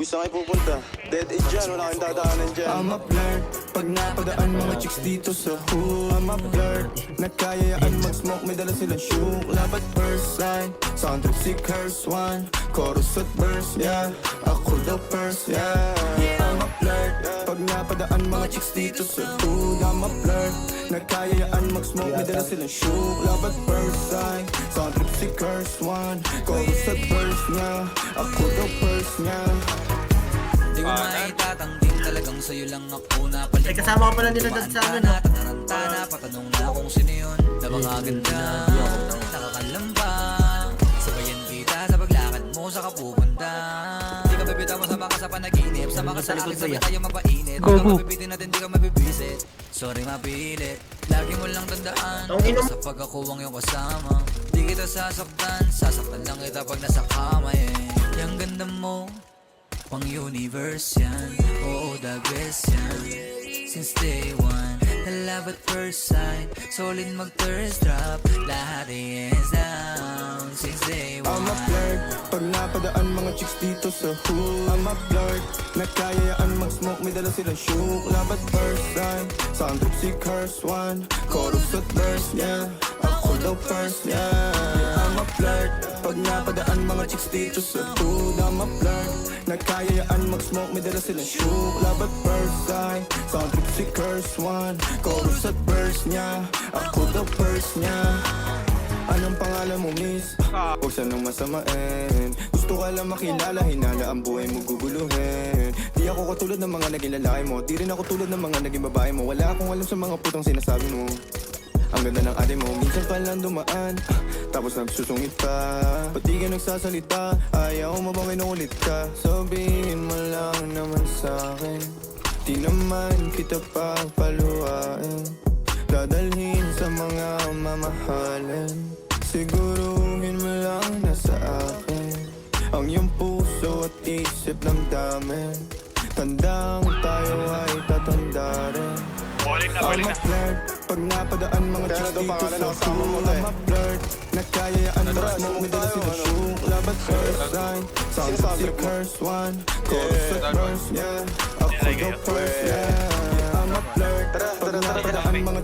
Saan kayo pupunta? Dead end dyan, wala kayong dadaanan dyan. I'm a flirt, pag napadaan mga chicks dito sa hood. I'm a flirt, nagkayayaan mag-smoke, may dala silang shook. Love at first sight, sound trip si curse one. Chorus at verse, yeah, ako daw first, yeah. I'm a flirt, pag napadaan mga chicks dito sa hood. I'm a flirt, nagkayayaan mag-smoke, may dala silang shook. Love at first sight, sound trip si curse one. Chorus at verse, yeah, ako daw first, yeah. Di ko maitatangking talagang sa'yo lang ako napalit. Eh, kasama ko pala nila dun sa amin, no? Tataranta na, patanong na kung sino yun. Napakaganda, nakakalamba. Sabayan kita sa paglakad mo sa kapupunta. Di ka bibitaw mo sama ka sa panaginip. Sama ka sa akin, sabay tayo mapainit. Di ka mabibitin natin, di ka mabibisit. Sorry mapilit, lagi mo lang tandaan. Sa pag ako ang iyong kasama, di kita sasaktan. Sasaktan lang kita pag nasa kama, eh. Yang ganda mo, pang universe yan, oo, the best yan. Since day one, na love at first sight, solid mag-thirst drop, lahat is down. Since day one, I'm a flirt, pag napadaan mga chicks dito sa hood. I'm a flirt, nagkayayaan mag-smoke, may dala silang shook. Love at first sight, sound trip si curse one. Chorus at verse, yeah, ako daw first, yeah. I'm a flirt, pag napadaan mga chicks dito sa hood. I'm a flirt, nagkayayaan mag-smoke, may dala silang shook. Love at first sight, sound trip si curse one. Chorus at verse niya, ako daw first niya. Anong pangalan mo, miss? Huwag sanang masamain. Gusto ka lang makilala, hinala ang buhay mo guguluhin. Di ako katulad ng mga naging lalaki mo, di rin ako tulad ng mga naging babae mo. Wala akong alam sa mga putang sinasabi mo. Ang ganda ng ate mo, minsan pa lang dumaan, tapos nagsusungit pa. Ba't di ka nagsasalita? Ayaw mo bang inulit ka? Sabihin mo lang naman sa'kin, di naman kita papaluhain. Dadalhin sa mga mamahalin, siguruhin mo lang na sa akin ang iyong puso at isip damdamin. Tandang tayo ay tatanda rin. I'm a flirt, pag napadaan mga chicks dito sa hood. I'm a flirt, nagkayayaan mag-smoke, may dala sila shook. Love at first sight, sound trip si curse one. Chorus at verse, yeah, ako daw first, yeah. I'm a flirt, pag napadaan mga